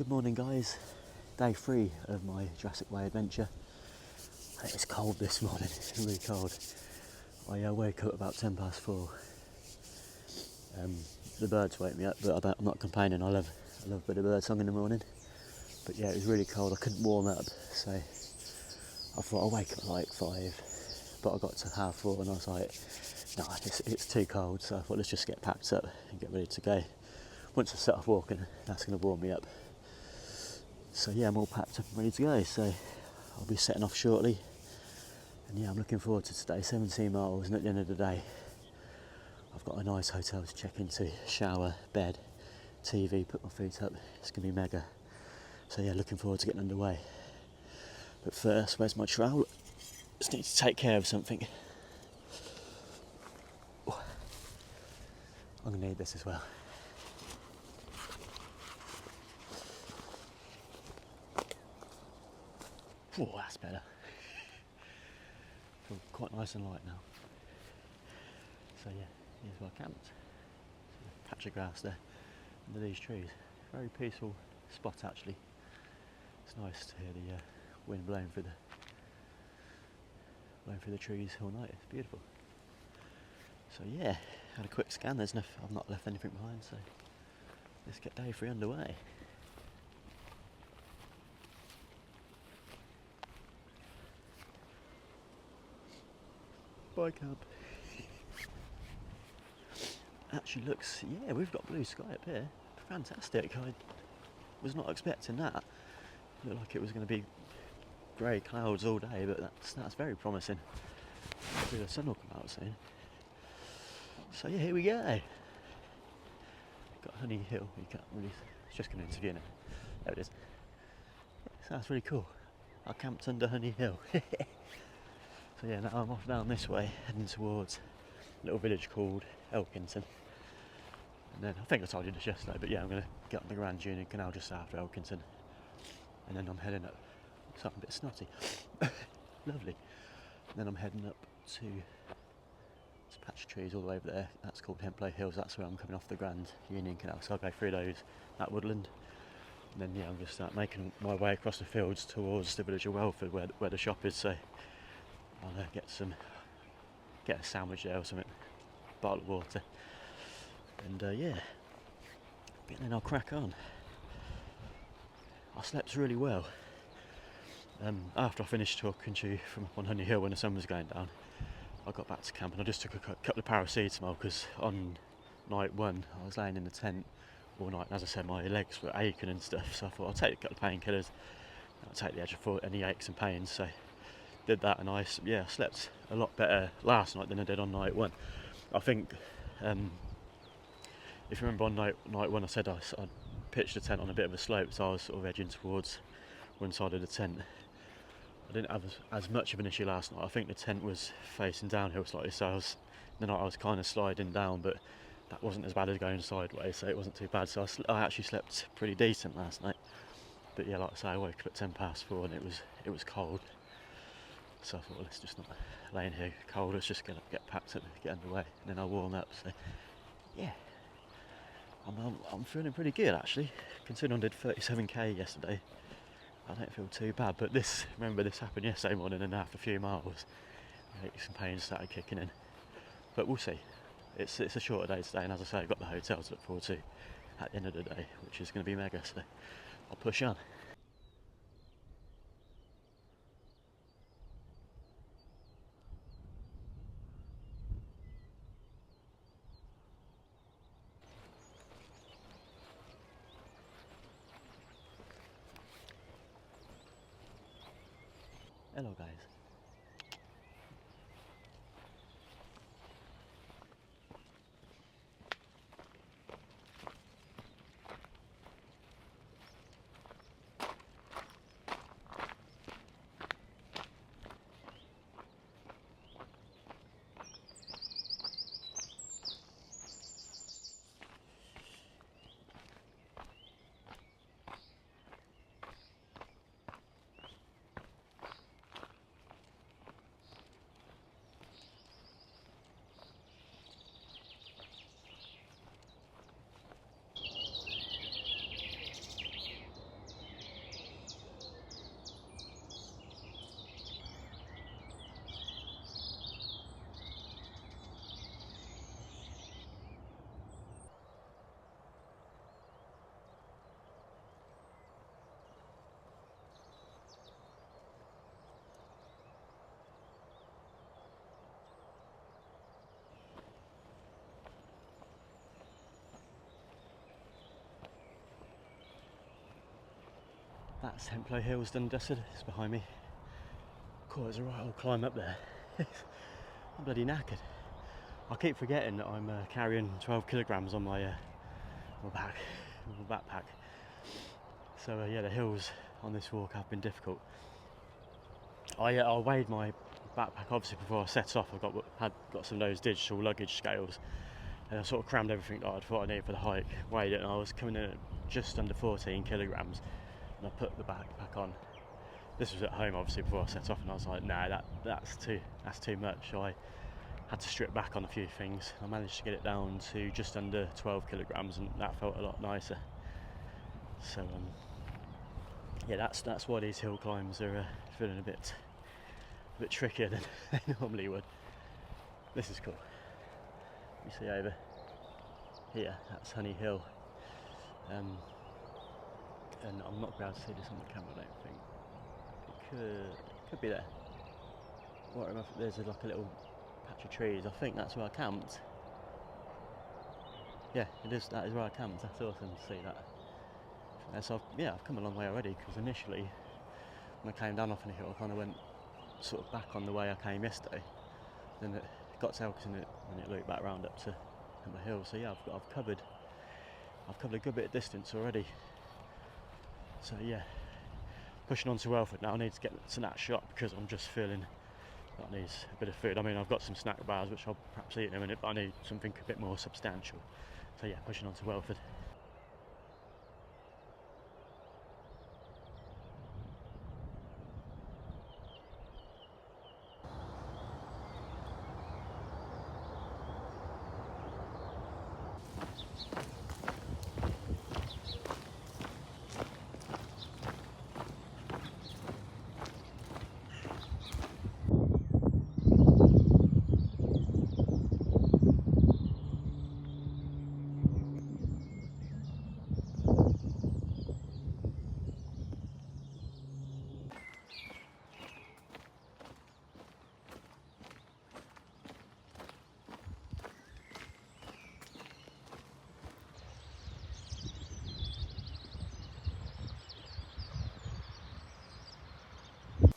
Good morning guys, day 3 of my Jurassic Way adventure. It's cold this morning, it's really cold. I woke up about 4:10. The birds wake me up, but I'm not complaining. I love a bit of bird song in the morning. But yeah, it was really cold, I couldn't warm up, so I thought I'll wake up at like 5, but I got to 4:30 and I was like, no, it's too cold, so I thought let's just get packed up and get ready to go. Once I set off walking, that's going to warm me up. So yeah, I'm all packed up and ready to go, so I'll be setting off shortly. And yeah, I'm looking forward to today, 17 miles, and at the end of the day, I've got a nice hotel to check into, shower, bed, TV, put my feet up. It's going to be mega. So yeah, looking forward to getting underway. But first, where's my trowel? Just need to take care of something. I'm going to need this as well. Oh, that's better. Feel quite nice and light now. So yeah, here's where I camped. A patch of grass there under these trees. Very peaceful spot actually. It's nice to hear the wind blowing through the trees all night. It's beautiful. So yeah, had a quick scan. I've not left anything behind. So let's get day 3 underway. Bye camp. Actually looks, yeah, we've got blue sky up here. Fantastic. I was not expecting that. It looked like it was going to be grey clouds all day, but that's very promising. Hopefully the sun will come out soon. So yeah, here we go. Got Honey Hill. You can't really. It's just going to interview now. There it is. So that's really cool. I camped under Honey Hill. So yeah, now I'm off down this way, heading towards a little village called Elkinson. And then, I think I told you this yesterday, but yeah, I'm going to get on the Grand Union Canal just after Elkinson. And then I'm heading up, so I'm a bit snotty. Lovely. And then I'm heading up to this patch of trees all the way over there. That's called Hemplow Hills. That's where I'm coming off the Grand Union Canal. So I'll go through that woodland. And then yeah, I'm going to start making my way across the fields towards the village of Welford where the shop is. So I'll get a sandwich there or something, bottle of water. And yeah, and then I'll crack on. I slept really well. After I finished talking to you from up on Honey Hill when the sun was going down, I got back to camp and I just took a couple of paracetamol because on night 1 I was laying in the tent all night, and as I said, my legs were aching and stuff, so I thought I'll take a couple of painkillers, I'll take the edge of any aches and pains. So did that, and I slept a lot better last night than I did on night 1. I think if you remember on night 1 I said I pitched the tent on a bit of a slope, so I was sort of edging towards one side of the tent. I didn't have as much of an issue last night. I think the tent was facing downhill slightly, so I was kind of sliding down, but that wasn't as bad as going sideways, so it wasn't too bad. So I actually slept pretty decent last night. But yeah, like I say, I woke up at 4:10 and it was cold. So I thought, well, let's just not lay in here cold, let's just get packed up and get underway, and then I'll warm up. So yeah, I'm feeling pretty good actually. Considering I did 37k yesterday, I don't feel too bad. But remember this happened yesterday morning, and after a few miles, aches and pains started kicking in. But we'll see. It's a shorter day today, and as I say, I've got the hotel to look forward to at the end of the day, which is going to be mega. So I'll push on. Hello guys. That's Templo Hills done dusted. It's behind me. Cool, it's a right old climb up there. I'm bloody knackered. I keep forgetting that I'm carrying 12 kilograms on my back, my backpack. So yeah, the hills on this walk have been difficult. I weighed my backpack obviously before I set off. I got some of those digital luggage scales, and I sort of crammed everything that I thought I needed for the hike, weighed it, and I was coming in at just under 14 kilograms. And I put the backpack on. This was at home obviously before I set off, and I was like, nah, that's too much. So I had to strip back on a few things. I managed to get it down to just under 12 kilograms, and that felt a lot nicer. So yeah, that's why these hill climbs are feeling a bit trickier than they normally would. This is cool. You see over here, that's Honey Hill, and I'm not going to see this on the camera. I don't think it could be there. Right, there's like a little patch of trees. I think that's where I camped. Yeah, it is. That is where I camped. That's awesome to see that. And so I've come a long way already, because initially when I came down off the hill, I kind of went sort of back on the way I came yesterday. Then it got to Elkington and it looped back round up to Temple Hill. So yeah, I've covered a good bit of distance already. So yeah, pushing on to Welford now. I need to get to that shop because I'm just feeling that I need a bit of food. I mean, I've got some snack bars which I'll perhaps eat in a minute, but I need something a bit more substantial. So yeah, pushing on to Welford.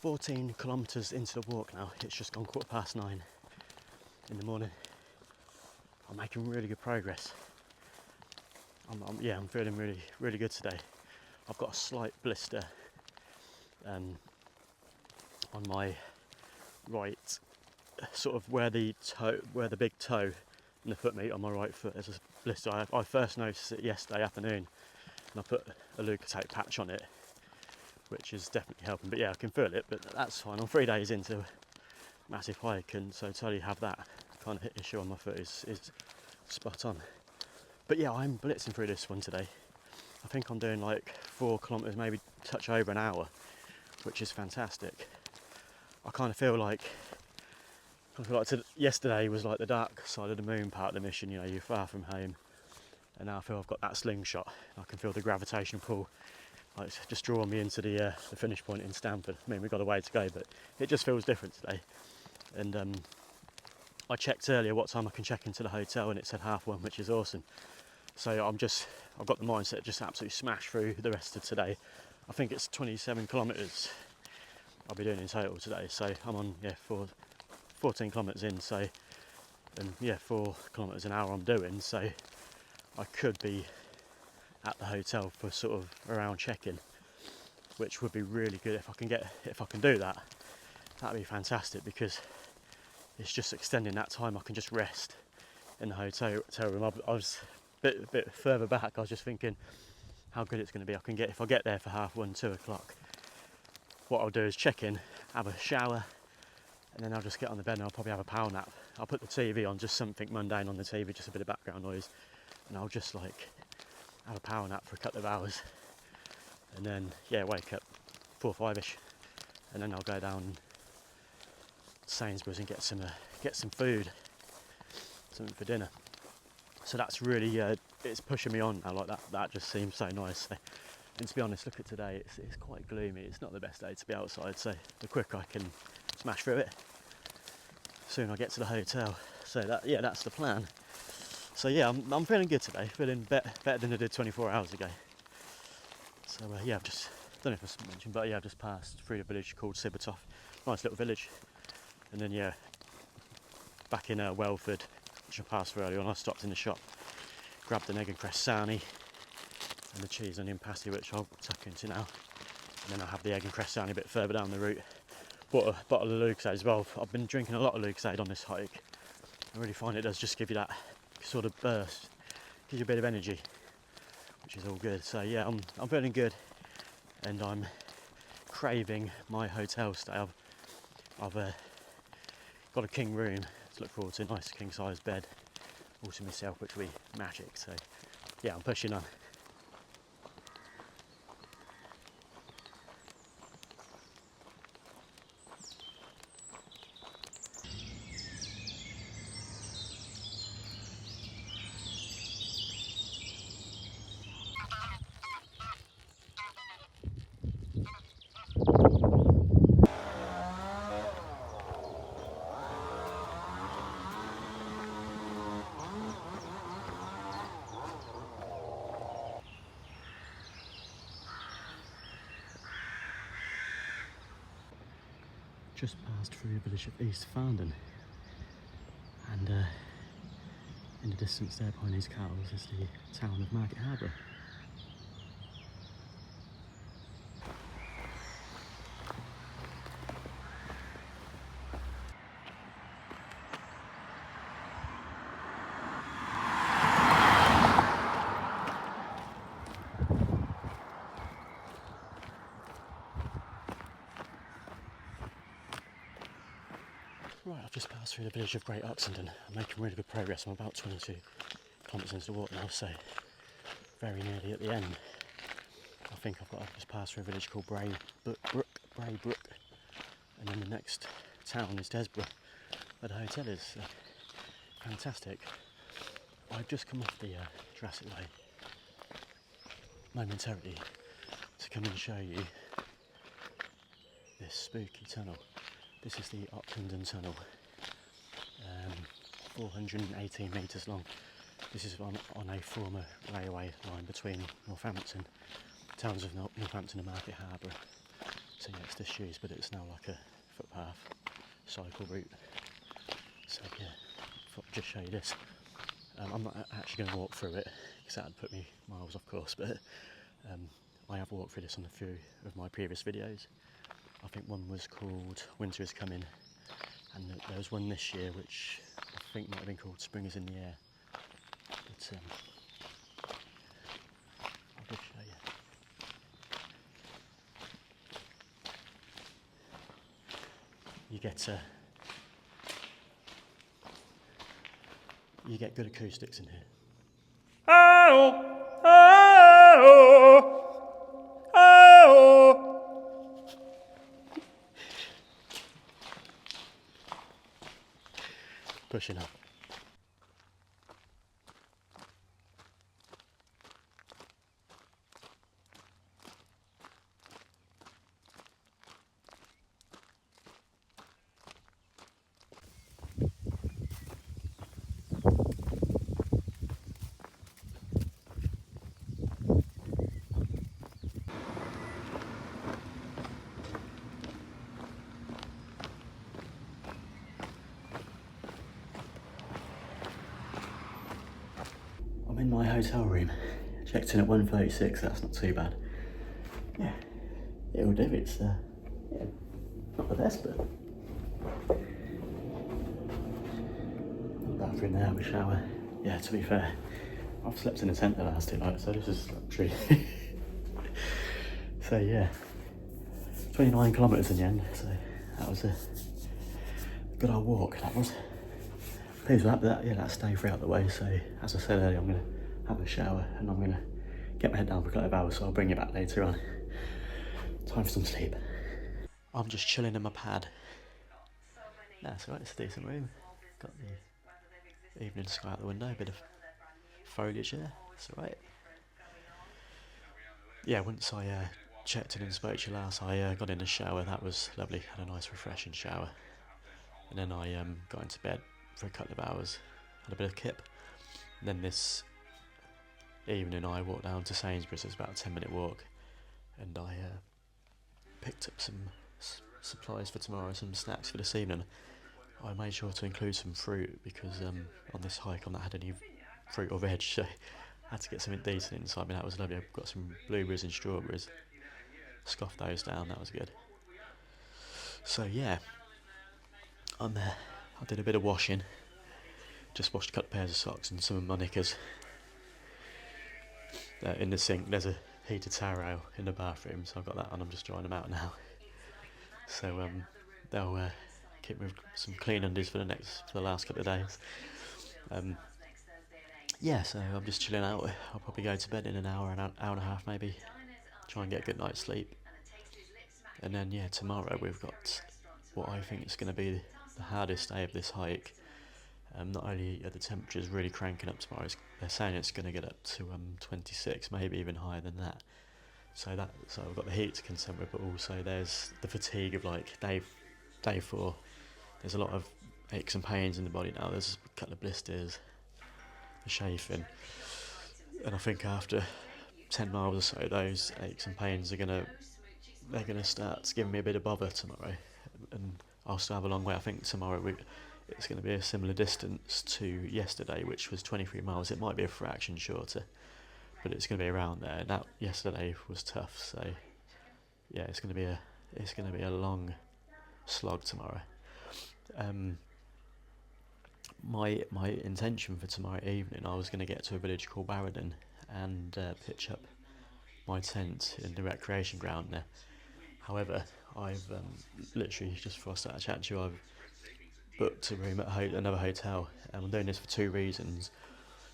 14 kilometres into the walk now. It's just gone 9:15 in the morning. I'm making really good progress. I'm feeling really good today. I've got a slight blister on my right, sort of where the big toe and the foot meet on my right foot. There's a blister. I first noticed it yesterday afternoon, and I put a Lucozade patch on it, which is definitely helping. But yeah, I can feel it, but that's fine. I'm 3 days into a massive hike, and so to totally have that kind of issue on my foot is spot on. But yeah, I'm blitzing through this one today. I think I'm doing like 4 kilometres, maybe touch over an hour, which is fantastic. I kind of feel like yesterday was like the dark side of the moon part of the mission. You know, you're far from home, and now I feel I've got that slingshot. I can feel the gravitational pull. Like, it's just drawing me into the finish point in Stamford. I mean, we've got a way to go, but it just feels different today. And I checked earlier what time I can check into the hotel, and it said 1:30, which is awesome. So I've got the mindset to just absolutely smash through the rest of today. I think it's 27 kilometres I'll be doing in total today. So I'm on 14 kilometres in. So, and 4 kilometres an hour I'm doing. So I could be at the hotel for sort of around check-in, which would be really good if I can do that. That'd be fantastic, because it's just extending that time. I can just rest in the hotel room. I was a bit further back. I was just thinking how good it's going to be. If I get there for 1:30, 2 o'clock, what I'll do is check in, have a shower, and then I'll just get on the bed and I'll probably have a power nap. I'll put the TV on, just something mundane on the TV, just a bit of background noise, and I'll just like have a power nap for a couple of hours, and then wake up 4 or 5ish, and then I'll go down to Sainsbury's and get some food, something for dinner. So that's really it's pushing me on now. Like that just seems so nice. So, and to be honest, look at today, it's quite gloomy. It's not the best day to be outside, so the quicker I can smash through it, soon I'll get to the hotel. So that's the plan. So yeah, I'm feeling good today, feeling better than I did 24 hours ago. So I've just don't know if I mentioned, but yeah, I just passed through the village called Sibbertoft. Nice little village. And then yeah, back in Welford, which I passed through earlier on, I stopped in the shop, grabbed an egg and cress sarnie and the cheese onion pasty, which I'll tuck into now. And then I'll have the egg and cress sarnie a bit further down the route. Bought a bottle of Lucozade as well. I've been drinking a lot of Lucozade on this hike. I really find it does just give you that sort of burst, gives you a bit of energy, which is all good. So yeah, I'm feeling good, and I'm craving my hotel stay. I've got a king room to look forward to, a nice king size bed, all to myself, which will be magic. So yeah, I'm pushing on. Just passed through the village of East Farndon, and in the distance there behind these cows is the town of Market Harbour. Right, I've just passed through the village of Great Oxendon. I'm making really good progress. I'm about 22 kilometres into the walk now, so very nearly at the end. I think I've just passed through a village called Braybrook, and then the next town is Desborough, where the hotel is. So fantastic. I've just come off the Jurassic Way momentarily to come and show you this spooky tunnel. This is the Oxendon Tunnel, 418 metres long. This is on a former railway line between Northampton, towns of Northampton and Market Harbour. So yeah, it's disused, but it's now like a footpath, cycle route. So yeah, I thought I'd just show you this. I'm not actually going to walk through it, because that would put me miles off course, but I have walked through this on a few of my previous videos. I think one was called Winter is Coming, and there was one this year which I think might have been called Spring is in the Air. But I'll just show you. You get good acoustics in here. Pushing up. I'm in my hotel room. Checked in at 1:36. That's not too bad. Yeah, it'll do. It's yeah, not the best, but bathroom there, have a shower. Yeah, to be fair, I've slept in a tent the last 2 nights, so this is luxury. So yeah, 29 kilometres in the end. So that was a good old walk. That was. Pleased with that, that's day 3 out the way. So as I said earlier, I'm going to have a shower and I'm going to get my head down for a couple of hours, so I'll bring you back later on. Time for some sleep. I'm just chilling in my pad. That's alright, it's a decent room. Got the evening sky out the window, a bit of foliage there, that's alright. Yeah, once I checked in and spoke to you last, I got in the shower. That was lovely, had a nice refreshing shower. And then I got into bed for a couple of hours, had a bit of kip. And then this evening I walked down to Sainsbury's. It's about a 10-minute walk, and I picked up some supplies for tomorrow, some snacks for this evening. I made sure to include some fruit because on this hike I've not had any fruit or veg, so I had to get something decent inside. I mean, that was lovely. I've got some blueberries and strawberries. Scoffed those down, that was good. So yeah, I'm there. I did a bit of washing. Just washed a couple of pairs of socks and some of my knickers. In the sink there's a heated towel in the bathroom, so I've got that on. I'm just drying them out now. So they'll keep me with some clean undies for the last couple of days. Yeah, so I'm just chilling out. I'll probably go to bed in an hour and a half maybe. Try and get a good night's sleep. And then yeah, tomorrow we've got what I think is going to be the hardest day of this hike. Not only are the temperatures really cranking up tomorrow, they're saying it's going to get up to 26, maybe even higher than that. So we've got the heat to contend with, but also there's the fatigue of like day 4. There's a lot of aches and pains in the body now. There's a couple of blisters, the chafing, and I think after 10 miles or so, those aches and pains they're gonna start giving me a bit of bother tomorrow, and I'll still have a long way. I think tomorrow it's going to be a similar distance to yesterday, which was 23 miles. It might be a fraction shorter, but it's going to be around there. Now, yesterday was tough, so yeah, it's going to be a long slog tomorrow. My intention for tomorrow evening, I was going to get to a village called Barradon and pitch up my tent in the recreation ground there. However, I've literally just before I started chatting to you, I've booked a room at another hotel, and I'm doing this for 2 reasons.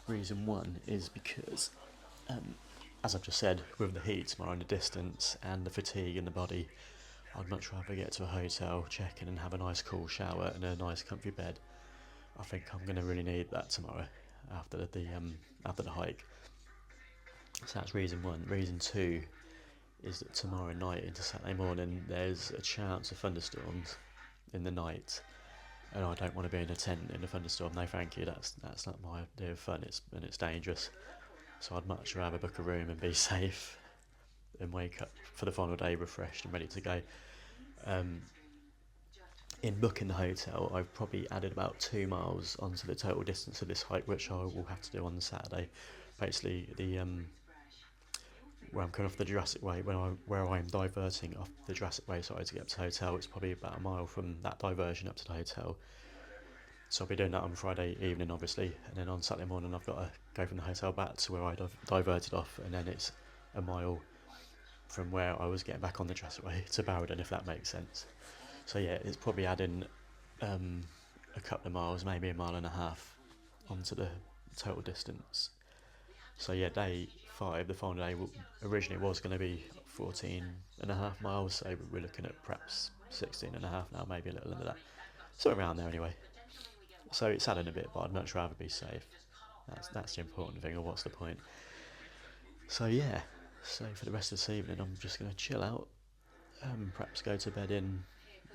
Reason 1 is because, as I've just said, with the heat tomorrow and the distance and the fatigue in the body, I'd much rather get to a hotel, check in and have a nice cool shower and a nice comfy bed. I think I'm going to really need that tomorrow after the hike. So that's reason 1. Reason 2 is that tomorrow night into Saturday morning there's a chance of thunderstorms in the night, and I don't want to be in a tent in a thunderstorm. No, thank you. That's not my idea of fun. It's dangerous. So I'd much rather book a room and be safe, and wake up for the final day refreshed and ready to go. In booking the hotel, I've probably added about 2 miles onto the total distance of this hike, which I will have to do on the Saturday. Basically, where I'm coming off the Jurassic Way, where I'm diverting off the Jurassic Way side to get up to the hotel, it's probably about a mile from that diversion up to the hotel. So I'll be doing that on Friday evening, obviously, and then on Saturday morning I've got to go from the hotel back to where I diverted off, and then it's a mile from where I was getting back on the Jurassic Way to Barradon, if that makes sense. So yeah, it's probably adding a couple of miles, maybe a mile and a half onto the total distance. So yeah, day 5, the final day, originally was going to be 14.5 miles, so we're looking at perhaps 16.5 now, maybe a little under that. So around there anyway. So it's adding a bit, but I'd much rather be safe. That's the important thing, or what's the point? So yeah, so for the rest of this evening I'm just going to chill out, perhaps go to bed in,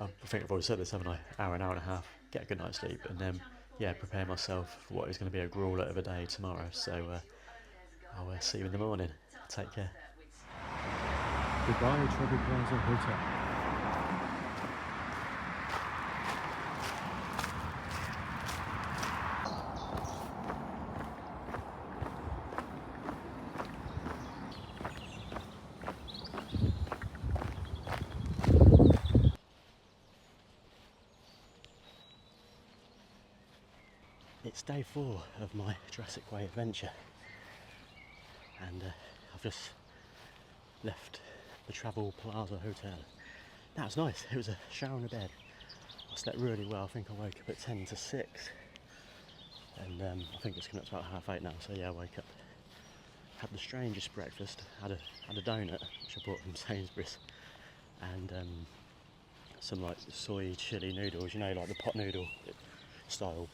I think I've already said this, haven't I? Hour and a half, get a good night's sleep, and then yeah, prepare myself for what is going to be a grueler of a day tomorrow. So I'll see you in the morning. Take care. Goodbye, Travel Plaza Hotel. It's day 4 of my Jurassic Way adventure, and I've just left the Travel Plaza Hotel. That was nice. It was a shower and a bed. I slept really well. I think I woke up at 10 to 6, and I think it's coming up to about 7:30 now. So yeah, I woke up, had the strangest breakfast. Had a donut which I bought from Sainsbury's, and some like soy chili noodles. You know, like the pot noodle style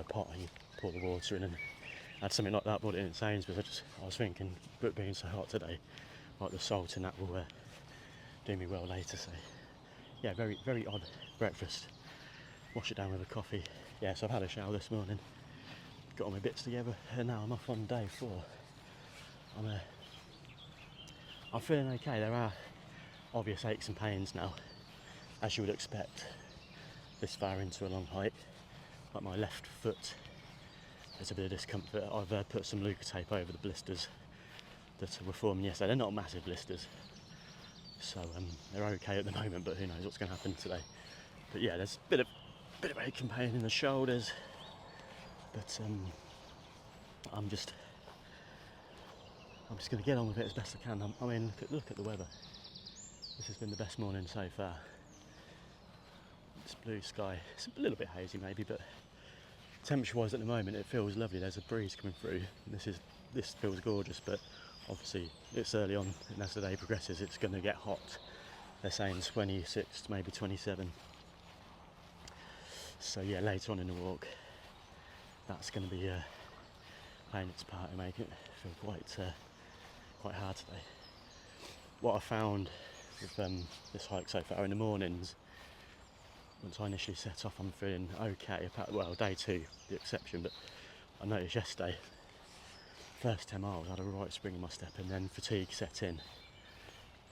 pot, and you pour the water in, and I had something like that, bought it in Sainsbury's. I was thinking, but being so hot today, like the salt in that will do me well later. So yeah, very very odd breakfast. Wash it down with a coffee. Yeah, so I've had a shower this morning, got all my bits together, and now I'm off on day 4. I'm feeling okay. obvious aches and pains now, as you would expect this far into a long hike. Like my left foot, there's a bit of discomfort. I've put some Luca-tape over the blisters that were forming yesterday. They're not massive blisters, so they're okay at the moment, but who knows what's going to happen today. But yeah, there's a bit of ache and pain in the shoulders, but I'm just going to get on with it as best I can. I mean, look at the weather. This has been the best morning so far. It's blue sky. It's a little bit hazy maybe, but temperature-wise at the moment it feels lovely. There's a breeze coming through, and this feels gorgeous. But obviously it's early on, and as the day progresses, it's going to get hot. They're saying 26, maybe 27. So yeah, later on in the walk, that's going to be playing its part in making it feel quite hard today. What I found with this hike so far, in the mornings, once I initially set off, I'm feeling okay. Well, day 2, the exception, but I noticed yesterday, first 10 miles, I had a right spring in my step, and then fatigue set in.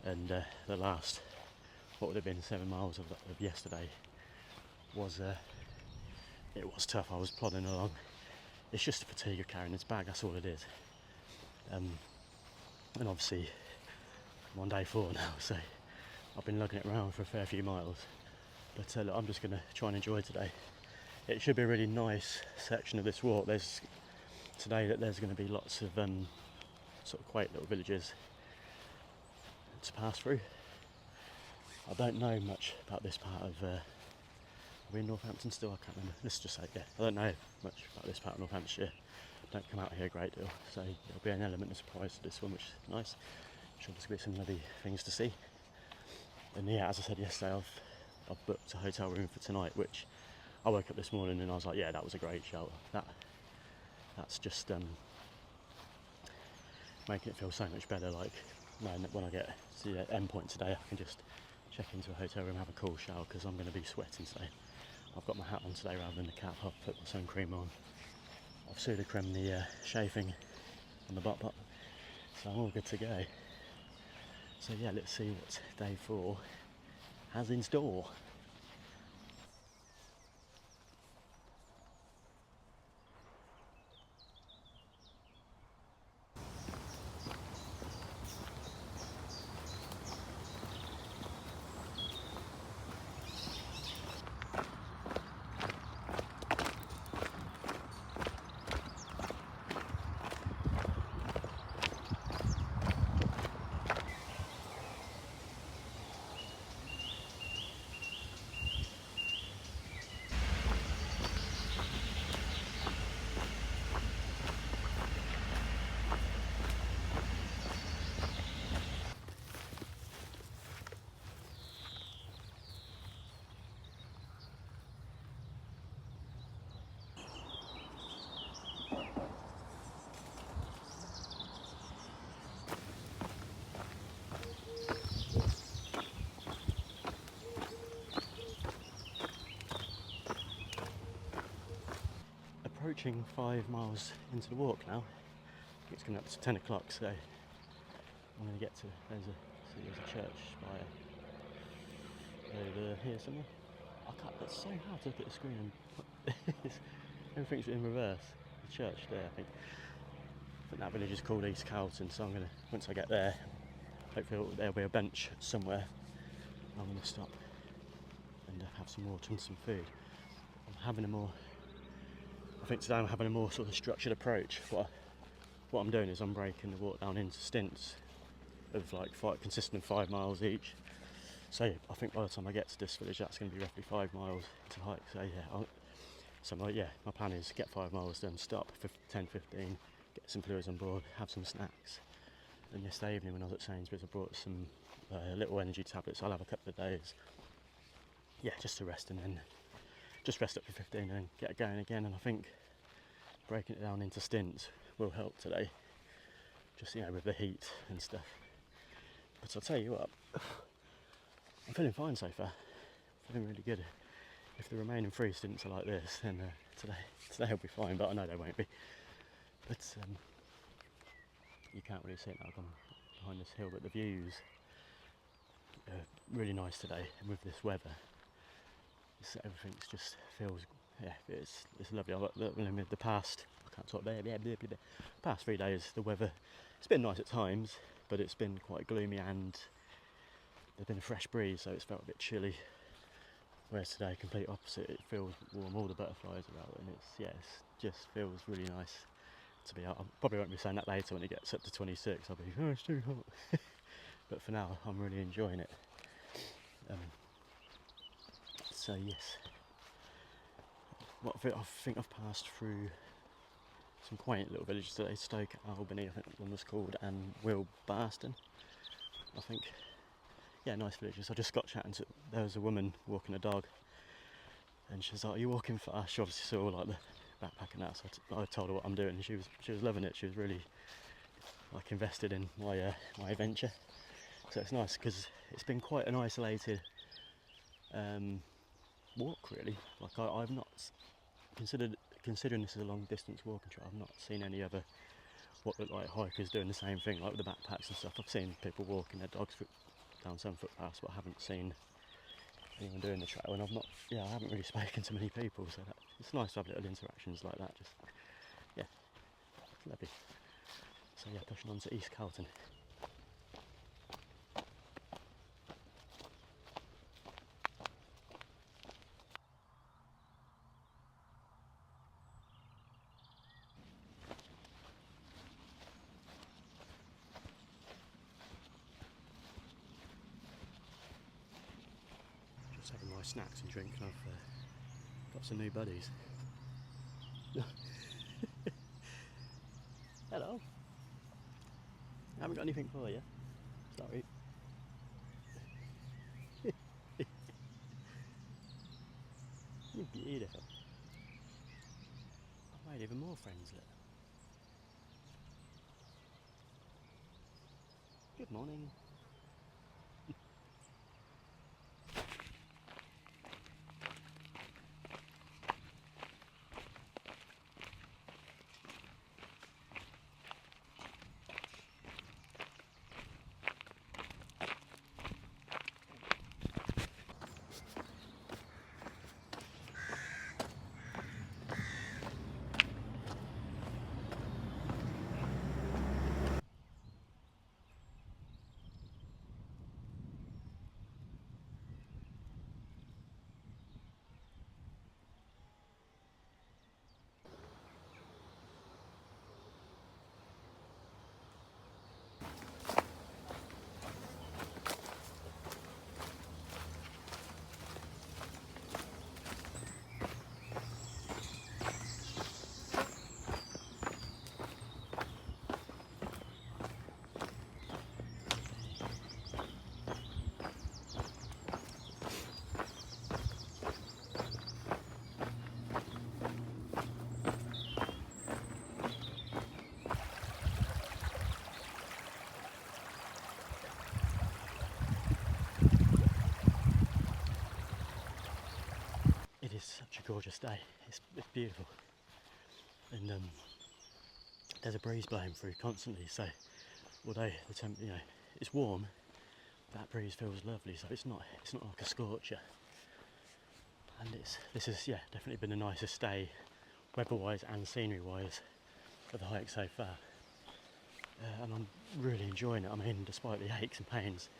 And the last, what would have been 7 miles of yesterday, was it was tough. I was plodding along. It's just the fatigue of carrying this bag. That's all it is. And obviously, I'm on day 4 now, so I've been lugging it around for a fair few miles. But look, I'm just going to try and enjoy today. It should be a really nice section of this walk. There's going to be lots of sort of quaint little villages to pass through. I don't know much about this part of. Are we in Northampton still? I can't remember. Let's just say, yeah, I don't know much about this part of Northamptonshire. Don't come out here a great deal, so there'll be an element of surprise to this one, which is nice. I'm sure there's going to be some lovely things to see. And yeah, as I said yesterday, I've booked a hotel room for tonight, which I woke up this morning and I was like, yeah, that was a great shout. That's just making it feel so much better. Like, knowing that when I get to the end point today, I can just check into a hotel room, have a cool shower, because I'm going to be sweating today. I've got my hat on today rather than the cap. I've put my sun cream on. I've pseudo-creamed the chafing on the butt, so I'm all good to go. So yeah, let's see what day 4 has in store. Approaching 5 miles into the walk now. It's coming up to 10 o'clock, so I'm going to get to, there's a church spire over here somewhere. It's so hard to look at the screen and everything's in reverse. The church there, I think that village is called East Carlton, so I'm going to, once I get there, hopefully there'll be a bench somewhere. I'm going to stop and have some water and some food. I think today I'm having a more sort of structured approach. What I'm doing is I'm breaking the walk down into stints of like consisting of 5 miles each. So I think by the time I get to this village, that's going to be roughly 5 miles to hike. So yeah, my plan is get 5 miles, then stop for 10, 15, get some fluids on board, have some snacks. And yesterday evening when I was at Sainsbury's, I brought some little energy tablets. I'll have a couple of days, yeah, just to rest, and then just rest up for 15 and then get going again. And I think breaking it down into stints will help today, just, you know, with the heat and stuff. But I'll tell you what, I'm feeling fine so far, feeling really good. If the remaining 3 stints are like this, then today will be fine, but I know they won't be. But you can't really see it now, I've gone behind this hill, but the views really nice today, and with this weather, everything's just feels, yeah, it's lovely. The past, I can't talk, past 3 days, the weather, it's been nice at times, but it's been quite gloomy, and there's been a fresh breeze, so it's felt a bit chilly. Whereas today, complete opposite, it feels warm, all the butterflies are out, and it just feels really nice to be out. I probably won't be saying that later when it gets up to 26, I'll be, oh, it's too hot. But for now, I'm really enjoying it. So yes, I think I've passed through some quaint little villages today. Stoke Albany, I think one was called, and Wilbarston, I think. Yeah, nice villages. I just got chatting to, there was a woman walking a dog, and she was like, "Are you walking fast?" She obviously saw like the backpack and that, so I told her what I'm doing, and she was loving it. She was really like invested in my adventure. So it's nice because it's been quite an isolated walk, really. Like I've not considering this is a long distance walking trail, I've not seen any other what look like hikers doing the same thing, like with the backpacks and stuff. I've seen people walking their dogs down some footpaths, but I haven't seen anyone doing the trail, and I haven't really spoken to many people, so it's nice to have little interactions like that. Just, yeah, it's lovely. So yeah, pushing on to East Carlton. Just having my snacks and drink, and I've got some new buddies. Hello. I haven't got anything for you. Sorry. You're beautiful. I've made even more friends, look. Good morning. It is such a gorgeous day. It's beautiful, and there's a breeze blowing through constantly. So although the temp, it's warm, that breeze feels lovely. So it's not like a scorcher. And this has definitely been the nicest day, weather-wise and scenery-wise, of the hike so far. And I'm really enjoying it. I mean, despite the aches and pains,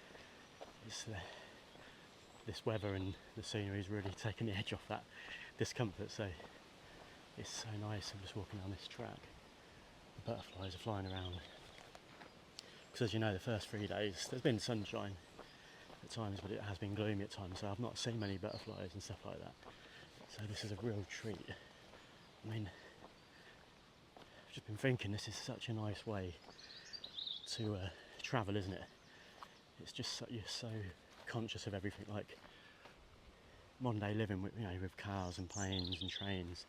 this weather and the scenery is really taking the edge off that discomfort, so it's so nice. I'm just walking down this track, the butterflies are flying around, because as you know, the first 3 days there's been sunshine at times, but it has been gloomy at times, so I've not seen many butterflies and stuff like that. So this is a real treat. I mean, I've just been thinking, this is such a nice way to travel, isn't it? It's just you're so conscious of everything, like modern day living with cars and planes and trains.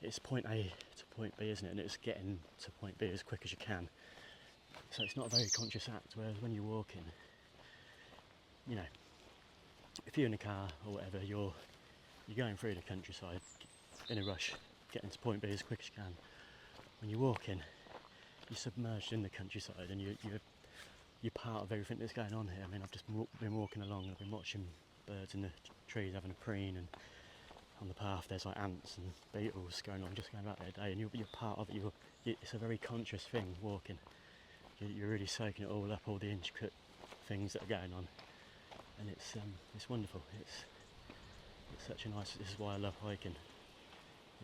It's point A to point B, isn't it? And it's getting to point B as quick as you can. So it's not a very conscious act, whereas when you're walking, if you're in a car or whatever, you're going through the countryside in a rush, getting to point B as quick as you can. When you're walking, you're submerged in the countryside, and you're you're part of everything that's going on here. I mean, I've just been walking along and I've been watching birds in the trees having a preen, and on the path there's like ants and beetles going on, just going about their day, and you're part of it. It's a very conscious thing, walking. You're really soaking it all up, all the intricate things that are going on, and it's wonderful. It's such a nice. This is why I love hiking.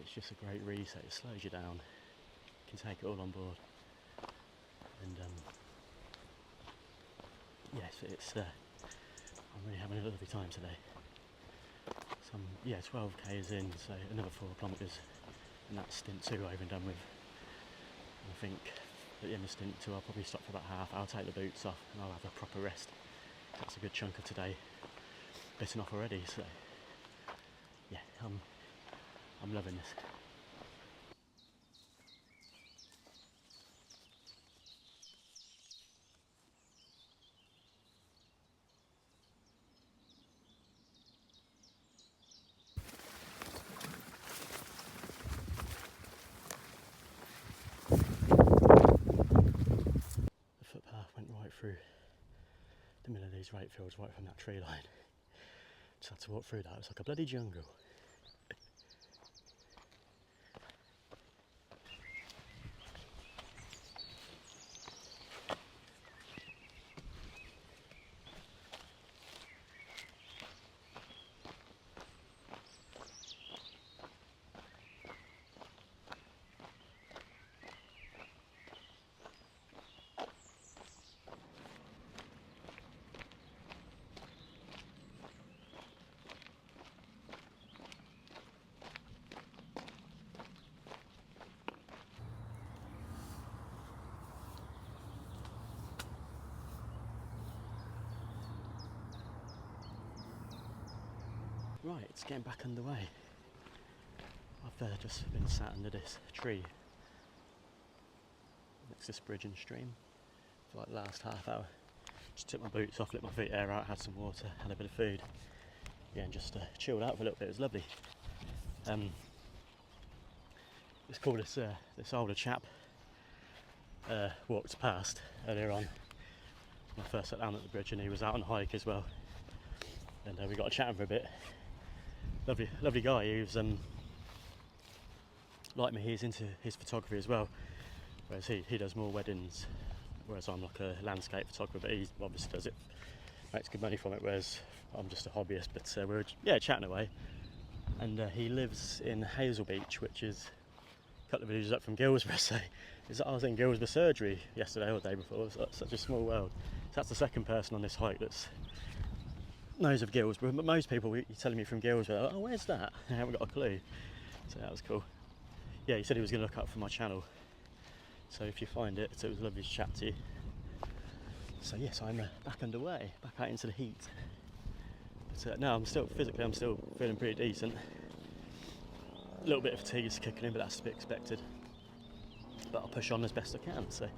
It's just a great reset. It slows you down. You can take it all on board, and yes, I'm really having a lovely time today. So 12 k's in, so another 4 kilometres, and that's stint 2 over and done with. And I think at the end of stint 2 I'll probably stop for about half. I'll take the boots off and I'll have a proper rest. That's a good chunk of today bitten off already, so yeah, I'm loving this. The footpath went right through the middle of these rape fields, right from that tree line. Just had to walk through that. It's like a bloody jungle. Right, it's getting back underway. I've just been sat under this tree next to this bridge and stream for like the last half hour. Just took my boots off, let my feet air out, had some water, had a bit of food. Yeah, and just chilled out for a little bit. It was lovely. It's cool. This older chap walked past earlier on when I first sat down at the bridge, and he was out on a hike as well. And we got a chat for a bit. Lovely guy. He was like me. He's into his photography as well, whereas he does more weddings, whereas I'm like a landscape photographer. But he obviously does it, makes good money from it, whereas I'm just a hobbyist. But we were chatting away, and he lives in Hazel Beach, which is a couple of villages up from Guilsborough. So I was in Guilsborough Surgery yesterday or the day before. So that's such a small world. So that's the second person on this hike that's knows of Guilsborough, but most people, you're telling me from Guilsborough, oh, where's that? I haven't got a clue. So that was cool. Yeah, he said he was going to look up for my channel. So if you find it, so it was lovely to chat to you. So yes, I'm back underway, back out into the heat. But no, I'm still feeling pretty decent. A little bit of fatigue is kicking in, but that's to be expected. But I'll push on as best I can. So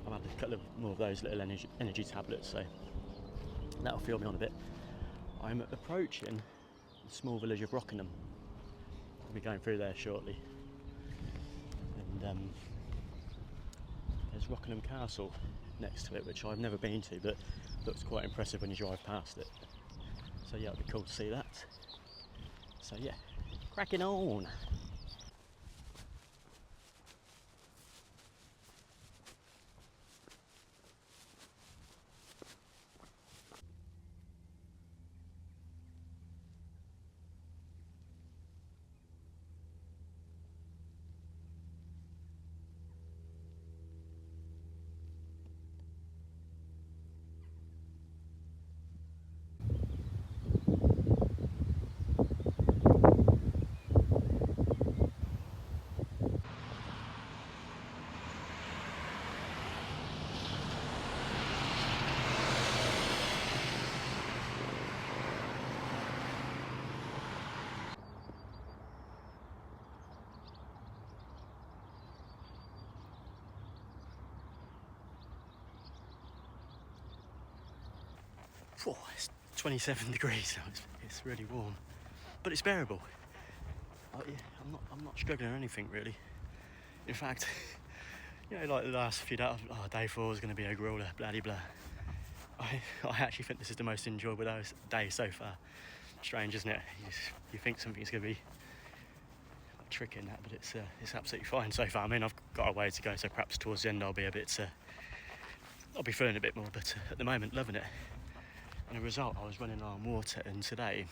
I've had a couple of more of those little energy tablets, so that'll fuel me on a bit. I'm approaching the small village of Rockingham. I'll be going through there shortly. And there's Rockingham Castle next to it, which I've never been to, but looks quite impressive when you drive past it. So yeah, it'll be cool to see that. So yeah, cracking on. Oh, it's 27 degrees now. It's really warm, but it's bearable. Yeah, I'm not struggling or anything really. In fact, like the last few days, day 4 is going to be a growler, bloody blah. I actually think this is the most enjoyable day so far. Strange, isn't it? You think something's going to be tricky in that, but it's absolutely fine so far. I mean, I've got a way to go, so perhaps towards the end I'll be feeling a bit more, but at the moment, loving it. And the result, I was running on water, and today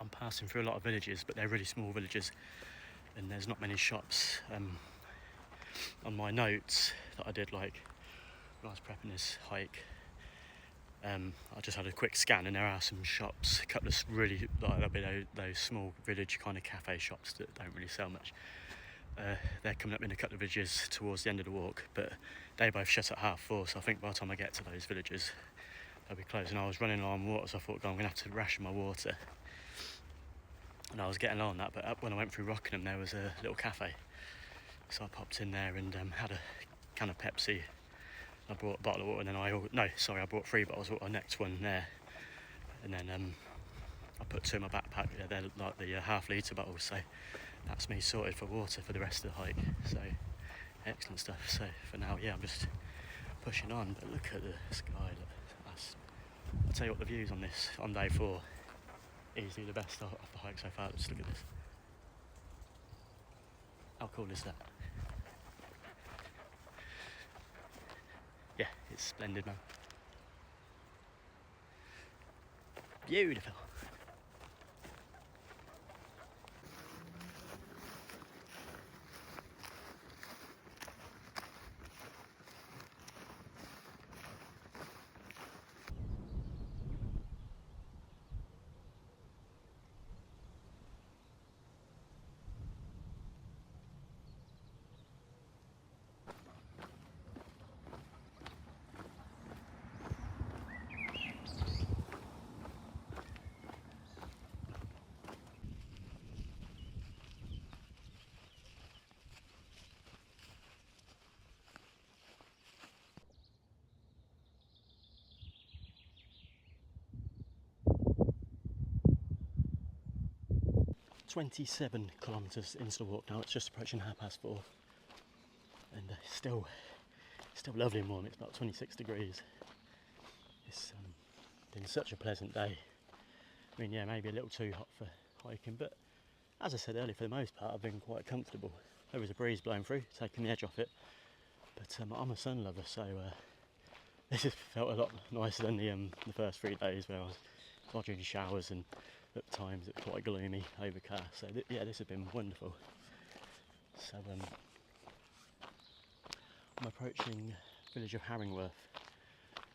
I'm passing through a lot of villages, but they're really small villages, and there's not many shops. On my notes that I did, like when I was prepping this hike, I just had a quick scan, and there are some shops, a couple of really, like there'll be those small village kind of cafe shops that don't really sell much. They're coming up in a couple of villages towards the end of the walk, but they both shut at 4:30, so I think by the time I get to those villages they'll be closed. And I was running low on water, so I thought, I'm going to have to ration my water, and I was getting low on that. But up when I went through Rockingham, there was a little cafe, so I popped in there and had a can of Pepsi. I brought a bottle of water, and then I brought 3 bottles of water. I necked one there, and then I put 2 in my backpack. They're like the half litre bottles, so that's me sorted for water for the rest of the hike. So excellent stuff. So for now, yeah, I'm just pushing on. But look at the sky. I'll tell you what, the views on this on day 4, easily the best of the hike so far. Just look at this. How cool is that? Yeah, it's splendid, man. Beautiful. "27 kilometres into the walk now. It's just approaching 4:30, and still lovely and warm. It's about 26 degrees. It's been such a pleasant day. I mean, yeah, maybe a little too hot for hiking, but as I said earlier, for the most part, I've been quite comfortable. There was a breeze blowing through, taking the edge off it, but I'm a sun lover, so this has felt a lot nicer than the first 3 days where I was dodging showers, and at times it's quite gloomy, overcast. So yeah, this has been wonderful. So I'm approaching the village of Harringworth.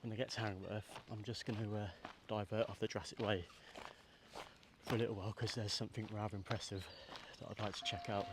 When I get to Harringworth, I'm just going to divert off the Jurassic Way for a little while, because there's something rather impressive that I'd like to check out.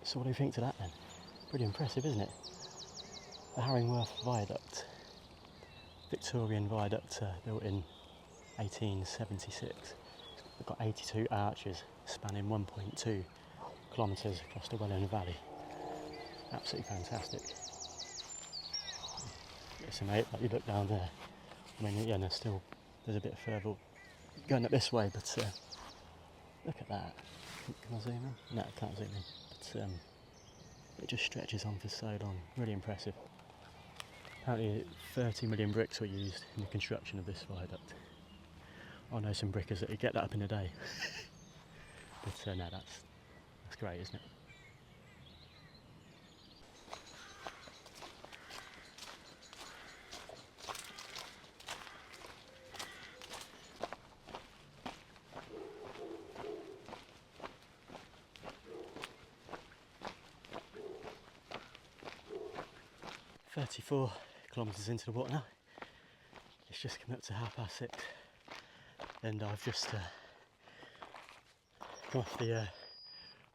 So what do you think to that then? Pretty impressive, isn't it? The Harringworth Viaduct, Victorian viaduct, built in 1876. We've got 82 arches spanning 1.2 kilometres across the Welland Valley. Absolutely fantastic. It's amazing, like you look down there. I mean, yeah, there's a bit further going up this way, but look at that. Can I zoom in? No, I can't zoom in. But it just stretches on for so long. Really impressive. Apparently 30 million bricks were used in the construction of this viaduct. I know some brickers that would get that up in a day. But no, that's great, isn't it? 34 kilometres into the water now. It's just coming up to 6:30, and I've just come off the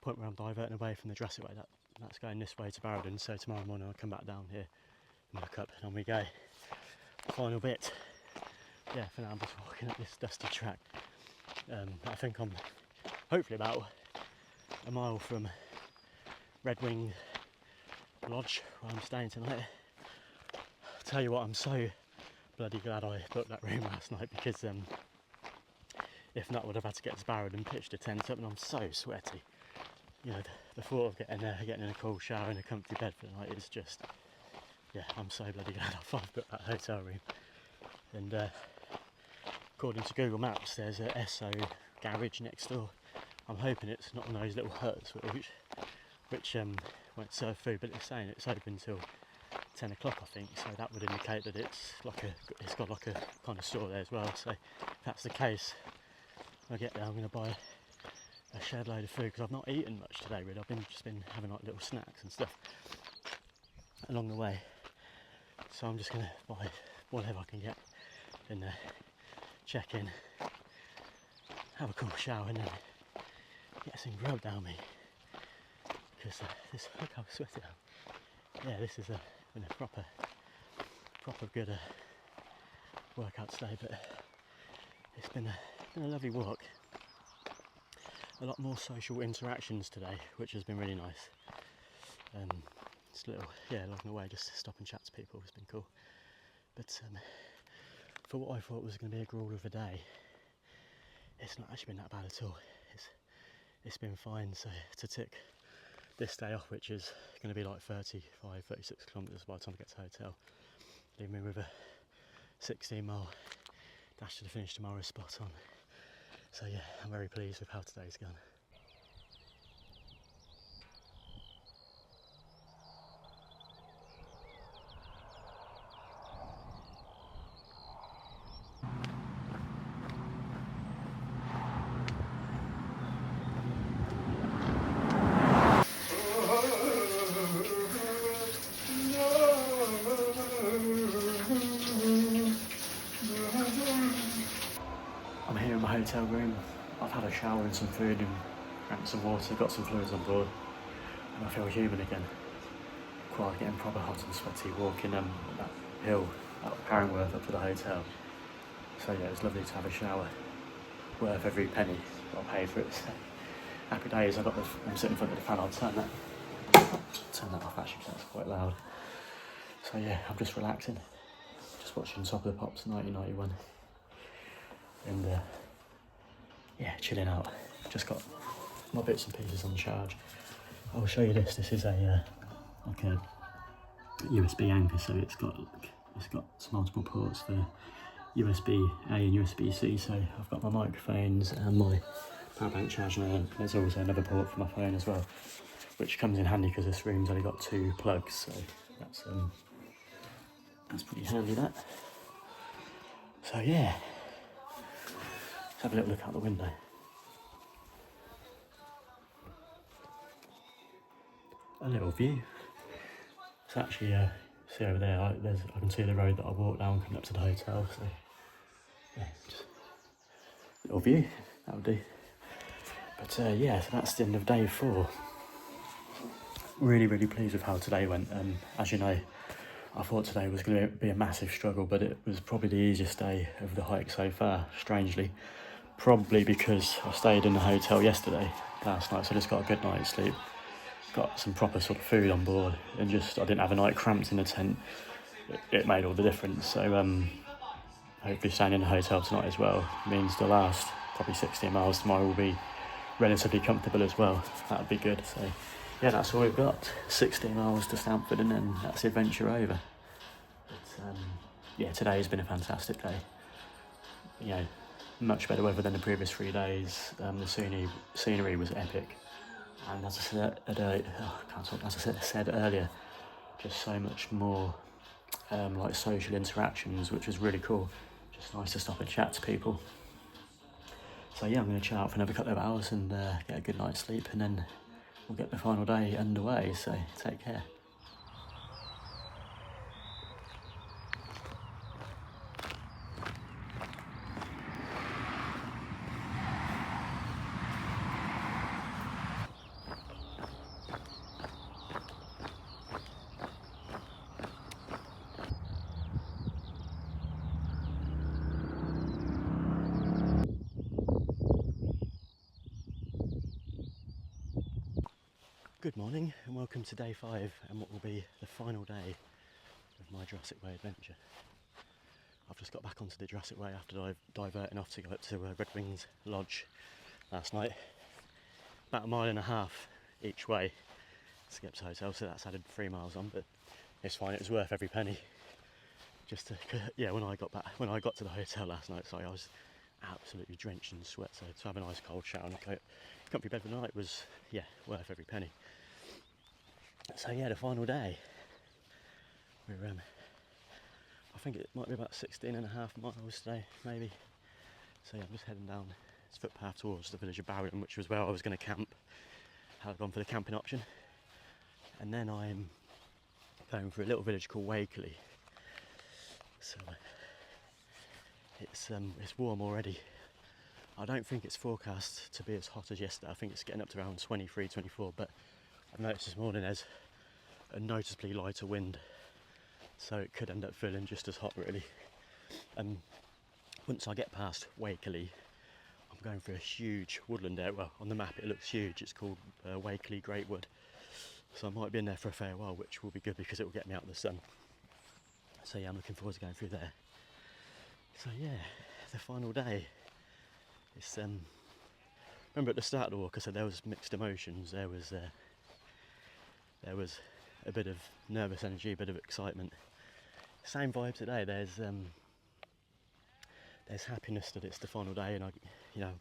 point where I'm diverting away from the Jurassic Way. That's going this way to Barrowden, so tomorrow morning I'll come back down here and look up, and on we go. Final bit. Yeah, for now I'm just walking up this dusty track. I think I'm hopefully about a mile from Redwings Lodge, where I'm staying tonight. I'll tell you what, I'm so bloody glad I booked that room last night, because if not, I would have had to get to Barrowden and pitch the tent up, and I'm so sweaty. You know, the thought of getting in a cold shower and a comfy bed for the night is just, yeah, I'm so bloody glad I've booked that hotel room. And according to Google Maps, there's a Esso garage next door. I'm hoping it's not one of those little huts which won't serve food, but it's saying it's open till 10 o'clock, I think, so that would indicate that it's got like a kind of store there as well. So if that's the case, when I get there I'm going to buy a shed load of food, because I've not eaten much today really. I've just been having like little snacks and stuff along the way, so I'm just going to buy whatever I can get and check in, have a cool shower, and then get some grub down me, because look how sweaty I am. Yeah, this has been a proper good workout today, but it's been a lovely walk. A lot more social interactions today, which has been really nice. Just a little, along the way, just to stop and chat to people has been cool. But for what I thought was going to be a gruel of a day, it's not actually been that bad at all. It's been fine. So to tick this day off, which is going to be like 36 kilometres by the time I get to the hotel, leave me with a 16-mile dash to the finish tomorrow, spot on. So yeah, I'm very pleased with how today's gone. I'm here in my hotel room. I've had a shower and some food and drank some water, got some fluids on board, and I feel human again. Quite getting proper hot and sweaty walking that hill out of Harringworth up to the hotel. So yeah, it's lovely to have a shower. Worth every penny that I paid for it. So happy days. I'm sitting in front of the fan. I'll turn that off actually, because that's quite loud. So yeah, I'm just relaxing, just watching Top of the Pops 1991. And chilling out. Just got my bits and pieces on charge. I'll show you this. This is a like a USB anchor, so it's got multiple ports for USB A and USB C. So I've got my microphones and my power bank charger, and there's also another port for my phone as well, which comes in handy because this room's only got 2 plugs. So that's pretty handy, that. So yeah. Let's have a little look out the window. A little view. It's actually, see over there, I can see the road that I walked down coming up to the hotel, so yeah, just a little view, that'll do. But so that's the end of day 4. Really, really pleased with how today went. As you know, I thought today was going to be a massive struggle, but it was probably the easiest day of the hike so far, strangely. Probably because I stayed in the hotel last night, so I just got a good night's sleep. Got some proper sort of food on board, and I didn't have a night cramped in the tent. It made all the difference. So hopefully staying in the hotel tonight as well means the last probably 16 miles tomorrow will be relatively comfortable as well. That would be good. So yeah, that's all we've got. 16 miles to Stamford, and then that's the adventure over. But today has been a fantastic day. You know, much better weather than the previous 3 days. The scenery was epic, and as I said earlier, just so much more like social interactions, which was really cool. Just nice to stop and chat to people. So yeah, I'm going to chill out for another couple of hours and get a good night's sleep, and then we'll get the final day underway. So take care. Good morning and welcome to day 5 and what will be the final day of my Jurassic Way adventure. I've just got back onto the Jurassic Way after diverting off to go up to Redwings Lodge last night. About 1.5 miles each way to get to the hotel, so that's added 3 miles on, but it's fine, it was worth every penny. Just to, yeah, when I got to the hotel last night, I was absolutely drenched in sweat, so to have a nice cold shower and a comfy bed for the night was, yeah, worth every penny. So yeah, the final day, we're I think it might be about 16.5 miles today, maybe. So yeah, I'm just heading down this footpath towards the village of Barrington, which was where I was going to camp. I've gone for the camping option, and then I'm going for a little village called Wakeley. So it's warm already. I don't think it's forecast to be as hot as yesterday. I think it's getting up to around 23, 24, but I've noticed this morning there's a noticeably lighter wind, so it could end up feeling just as hot really. Once I get past Wakeley, I'm going through a huge woodland area. Well, on the map it looks huge. It's called Wakeley Greatwood, so I might be in there for a fair while, which will be good because it will get me out of the sun. So yeah, I'm looking forward to going through there. So yeah, the final day. It's remember at the start of the walk I said there was mixed emotions. There was a bit of nervous energy, a bit of excitement. Same vibe today. There's happiness that it's the final day, and I'm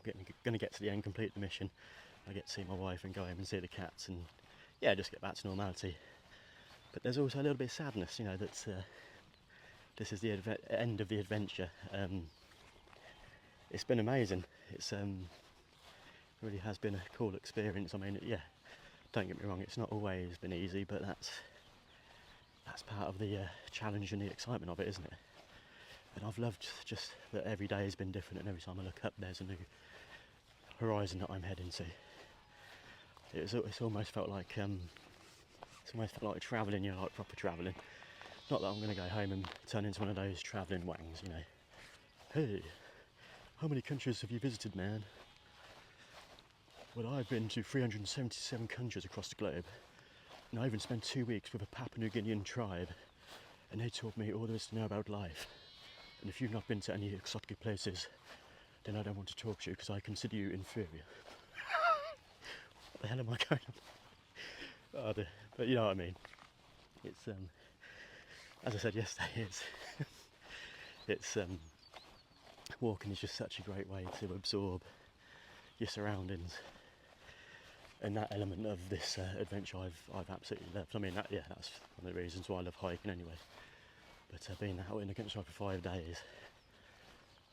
going to get to the end, complete the mission. I get to see my wife and go home and see the cats, and yeah, just get back to normality. But there's also a little bit of sadness, that this is the end of the adventure. It's been amazing. It's really has been a cool experience. I mean, yeah, don't get me wrong, it's not always been easy, but that's part of the challenge and the excitement of it, isn't it? And I've loved just that every day has been different, and every time I look up there's a new horizon that I'm heading to. It's almost felt like travelling, like proper travelling. Not that I'm going to go home and turn into one of those travelling wangs, Hey, how many countries have you visited, man? Well, I've been to 377 countries across the globe, and I even spent 2 weeks with a Papua New Guinean tribe, and they taught me all there is to know about life. And if you've not been to any exotic places, then I don't want to talk to you because I consider you inferior. What the hell am I going on? But you know what I mean. It's as I said yesterday, it's walking is just such a great way to absorb your surroundings, and that element of this adventure I've absolutely loved. I mean, that's one of the reasons why I love hiking anyway. But being out in the countryside for 5 days,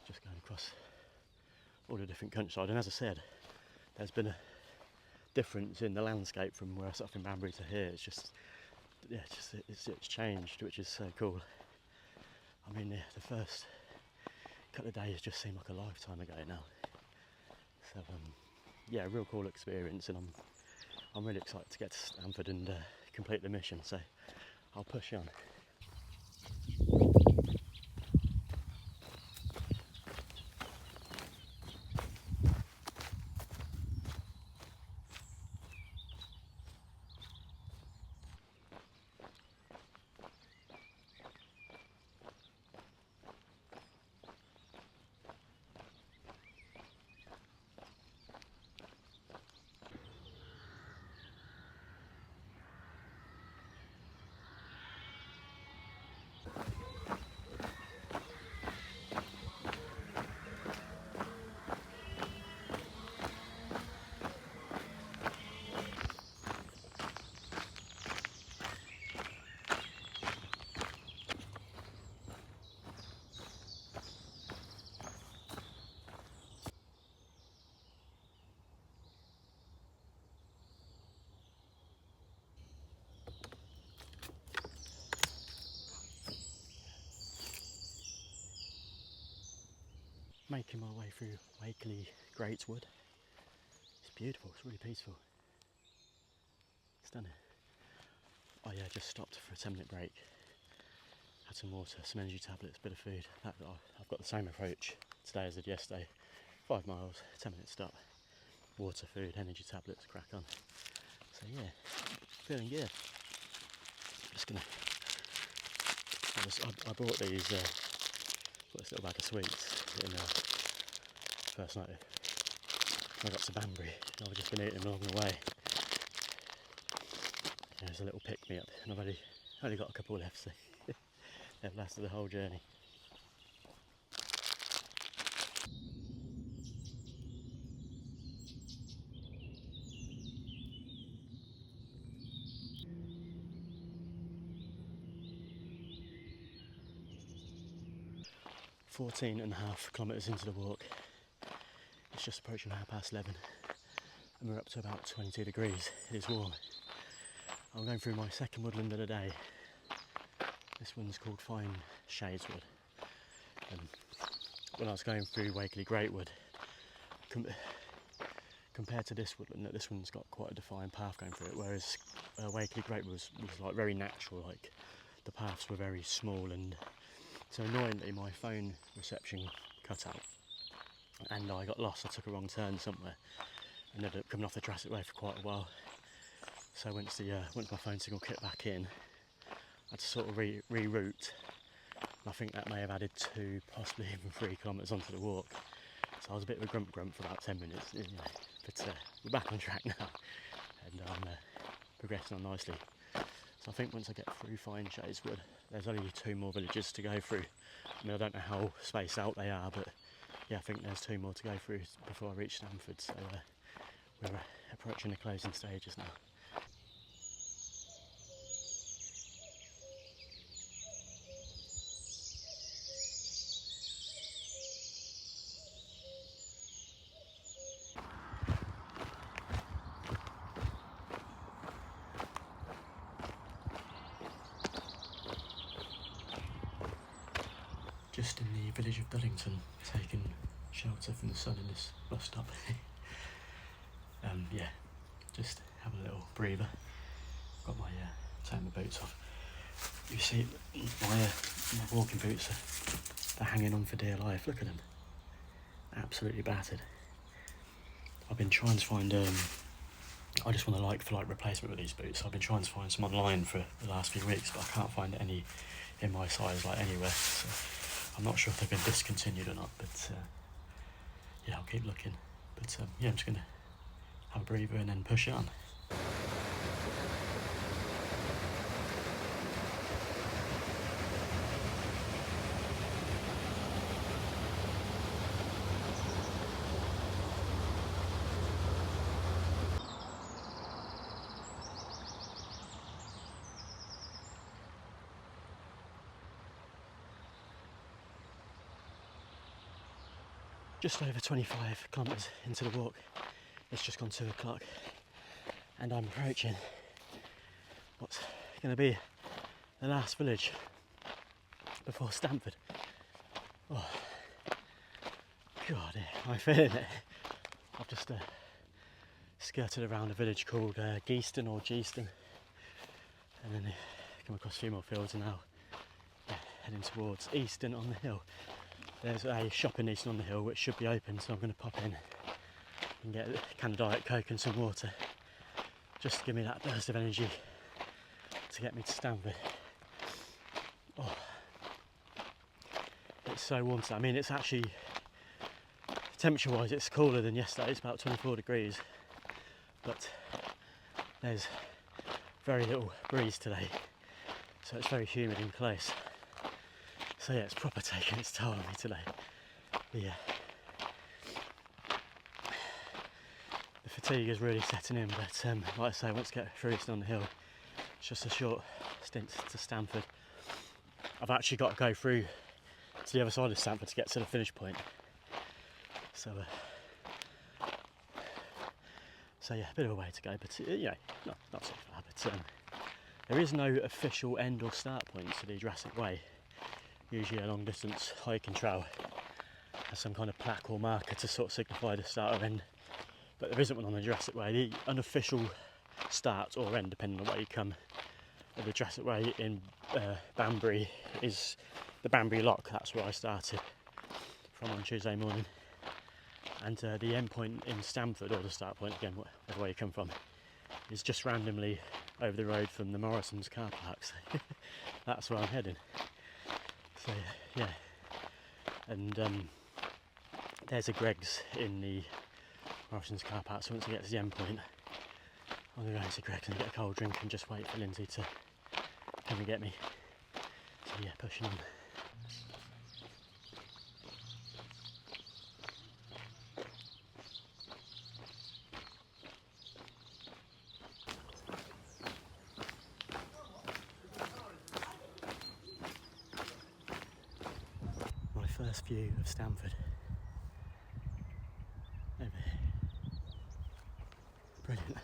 just going across all the different countryside, and as I said, there's been a difference in the landscape from where I sat in Banbury to here. It's just, yeah, it's changed, which is so cool. I mean, the first couple of days just seem like a lifetime ago now. So yeah, a real cool experience, and I'm really excited to get to Stamford and complete the mission. So I'll push on. Making my way through Wakeley Greatwood. It's beautiful, it's really peaceful. Stunning. Oh yeah, just stopped for a 10-minute break. Had some water, some energy tablets, bit of food. I've got the same approach today as I did yesterday. 5 miles, 10-minute stop. Water, food, energy tablets, crack on. So So yeah, feeling good. Just gonna. I bought these. Got this little bag of sweets in first night. I got some Banbury. I've just been eating them along the way. There's a little pick me up, and I've only got a couple left, so they've lasted the whole journey. .5 kilometres into the walk. It's just approaching 11:30, and we're up to about 22 degrees. It is warm. I'm going through my second woodland of the day. This one's called Fine Shadeswood. When I was going through Wakeley Greatwood, compared to this woodland, this one's got quite a defined path going through it, whereas Wakeley Greatwood was like very natural, like the paths were very small, and so annoyingly my phone reception cut out and I got lost. I took a wrong turn somewhere and ended up coming off the Jurassic Way for quite a while. So once my phone signal kicked back in, I had to sort of reroute. And I think that may have added 2, possibly even 3 kilometres onto the walk. So I was a bit of a grump for about 10 minutes, but we're back on track now, and I'm progressing on nicely. So I think once I get through Fine Shadeswood, there's only 2 more villages to go through. I mean, I don't know how spaced out they are, but yeah, I think there's 2 more to go through before I reach Stamford. So we're approaching the closing stages now. Just in the village of Duddington, taking shelter from the sun in this bus stop. Yeah, just have a little breather. Got my taking my boots off. You see, my walking boots they're hanging on for dear life. Look at them, absolutely battered. I've been trying to find. I just want a like-for-like replacement with these boots. I've been trying to find some online for the last few weeks, but I can't find any in my size like anywhere. So I'm not sure if they've been discontinued or not, but yeah, I'll keep looking. But yeah, I'm just gonna have a breather and then push it on. Just over 25 kilometres into the walk. It's just gone 2 o'clock and I'm approaching what's going to be the last village before Stamford. Oh, God, yeah, I'm feeling it. I've just skirted around a village called Geeston or Geeston, and then come across a few more fields, and now heading towards Easton on the hill. There's a shop in Easton on the hill which should be open, so I'm going to pop in and get a can of Diet Coke and some water, just to give me that burst of energy to get me to Stamford. Oh, it's so warm today. I mean, it's actually, temperature-wise, it's cooler than yesterday. It's about 24 degrees, but there's very little breeze today, so it's very humid and close. So yeah, it's proper taking its toll on me today. But yeah, the fatigue is really setting in, but like I say, once I get through Easton on the hill, it's just a short stint to Stamford. I've actually got to go through to the other side of Stamford to get to the finish point. So yeah, a bit of a way to go, but not too far. But there is no official end or start point to the Jurassic Way. Usually a long distance hiking trail has some kind of plaque or marker to sort of signify the start or end, but there isn't one on the Jurassic Way. The unofficial start or end, depending on where you come, of the Jurassic Way in Banbury is the Banbury Lock. That's where I started from on Tuesday morning, and the end point in Stamford, or the start point again, whatever way you come from, is just randomly over the road from the Morrison's car park, so that's where I'm heading. So yeah, and there's a Greggs in the Morrison's car park, so once I get to the end point, I'm going to go to Greggs and get a cold drink and just wait for Lindsay to come and get me. So yeah, pushing on. My first view of Stamford. Over here. Brilliant.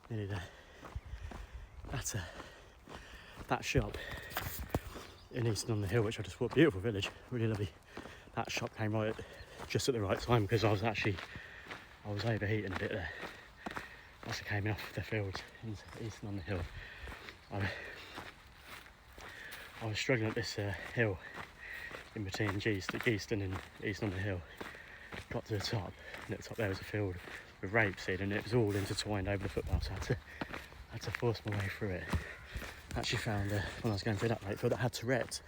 Nearly there. That shop in Easton on the Hill, which I just thought, beautiful village, really lovely. That shop came right just at the right time, because I was overheating a bit there. As I came off the fields in Easton on the Hill, I was struggling at this hill in between Geeston and Easton on the Hill. Got to the top, and at the top there was a field with rapeseed, and it was all intertwined over the footpath, so I had to force my way through it. Actually found, when I was going through that rape field, that had Tourette's.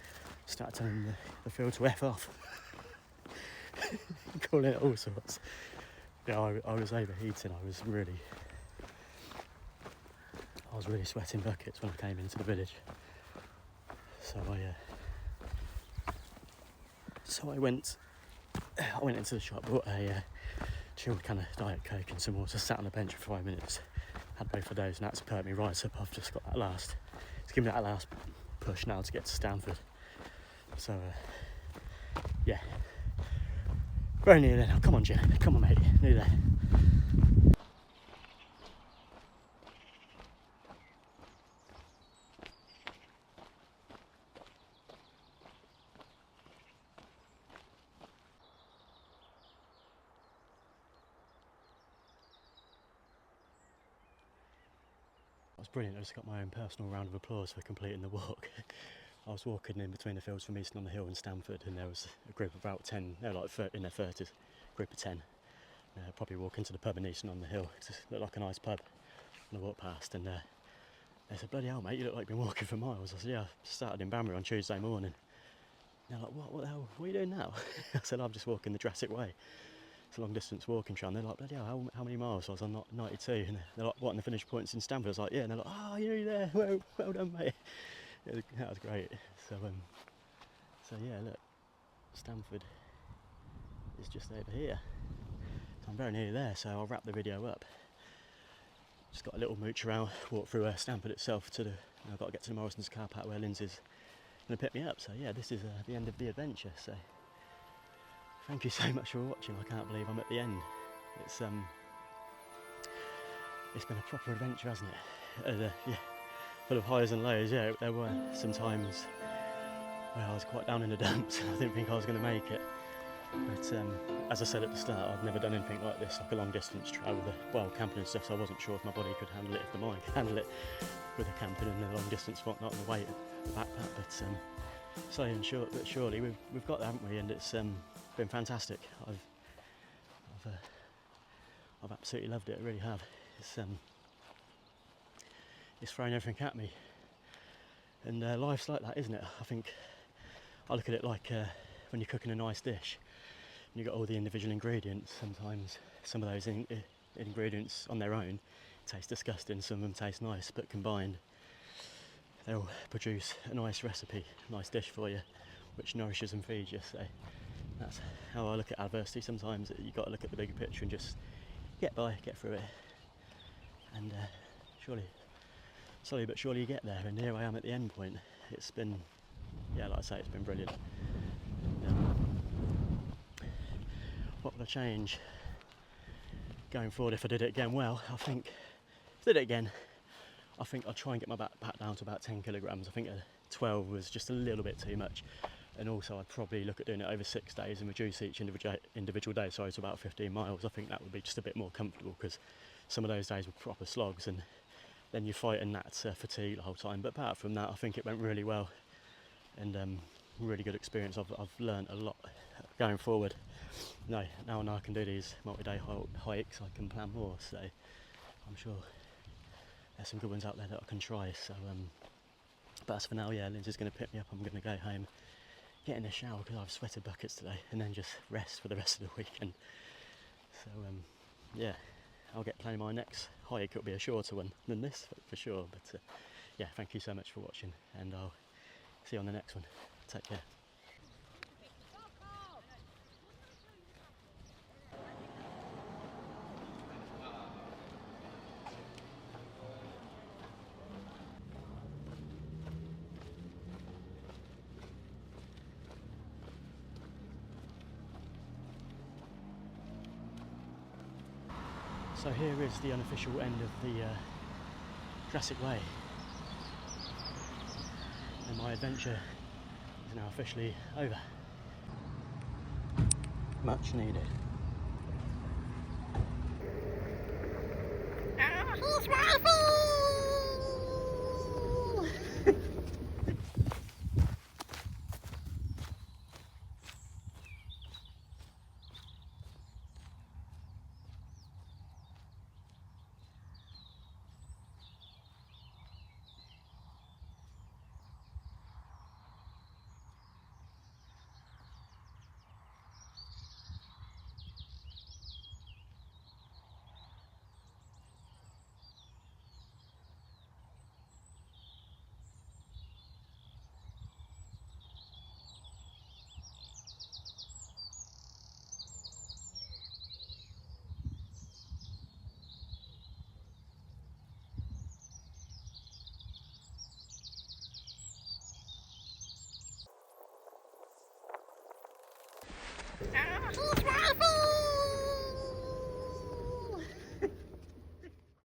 Started telling the field to F off. Calling it all sorts. Yeah, I was overheating. I was really sweating buckets when I came into the village. So I went into the shop, bought a chilled can of Diet Coke and some water, sat on a bench for 5 minutes, had both of those, and that's perked me right up. I've just got it's given me that last push now to get to Stamford. So yeah, very near there now. Come on, Jen, come on, mate, nearly there. That was brilliant. I just got my own personal round of applause for completing the walk. I was walking in between the fields from Easton on the Hill and Stamford, and there was a group of about 10, they're like in their 30s, group of 10. Probably walking to the pub in Easton on the Hill. It just looked like a nice pub. And I walked past, and they said, "Bloody hell, mate, you look like you've been walking for miles." I said, "Yeah, I started in Banbury on Tuesday morning." And they're like, "What the hell, what are you doing now?" I said, "I'm just walking the Jurassic Way. It's a long distance walking trail." And they're like, "Bloody hell, how many miles?" So I was on 92, and they're like, "What, and the finish point's in Stamford?" I was like, "Yeah," and they're like, "Oh, you're there, well done, mate." That was great. So yeah, look, Stamford is just over here. So I'm very nearly there, so I'll wrap the video up. Just got a little mooch around, walk through Stamford itself I've got to get to the Morrison's car park where Lindsay's going to pick me up. So yeah, this is the end of the adventure. So thank you so much for watching. I can't believe I'm at the end. It's been a proper adventure, hasn't it? Yeah, full of highs and lows. Yeah, there were some times where I was quite down in the dumps and I didn't think I was going to make it. But as I said at the start, I've never done anything like this, like a long distance travel, camping and stuff, so I wasn't sure if my body could handle it, if the mind could handle it with the camping and the long distance whatnot and the weight of the backpack. But slowly and surely we've got there, haven't we? And it's been fantastic. I've absolutely loved it, I really have. It's thrown everything at me. And life's like that, isn't it? I think I look at it like when you're cooking a nice dish and you've got all the individual ingredients. Sometimes some of those ingredients on their own taste disgusting, some of them taste nice, but combined they'll produce a nice recipe, a nice dish for you, which nourishes and feeds you. So that's how I look at adversity. Sometimes you've got to look at the bigger picture and just get by, get through it, and slowly but surely you get there. And here I am at the end point. It's been, yeah, like I say, it's been brilliant. What would I change going forward if I did it again? Well, I think if I did it again, I think I'd try and get my backpack down to about 10 kilograms. I think 12 was just a little bit too much. And also I'd probably look at doing it over 6 days and reduce each individual day, to about 15 miles. I think that would be just a bit more comfortable, because some of those days were proper slogs, and then you're fighting that fatigue the whole time. But apart from that, I think it went really well, and really good experience. I've learned a lot going forward. Now I can do these multi-day hikes, I can plan more, so I'm sure there's some good ones out there that I can try. So, but as for now, yeah, Lindsay's going to pick me up. I'm going to go home, get in the shower because I've sweated buckets today, and then just rest for the rest of the weekend. So, yeah, I'll get planning my next hike. It'll be a shorter one than this for sure. But yeah, thank you so much for watching, and I'll see you on the next one. Take care. So here is the unofficial end of the Jurassic Way, and my adventure is now officially over. Much needed. He's wifey! He's wifey!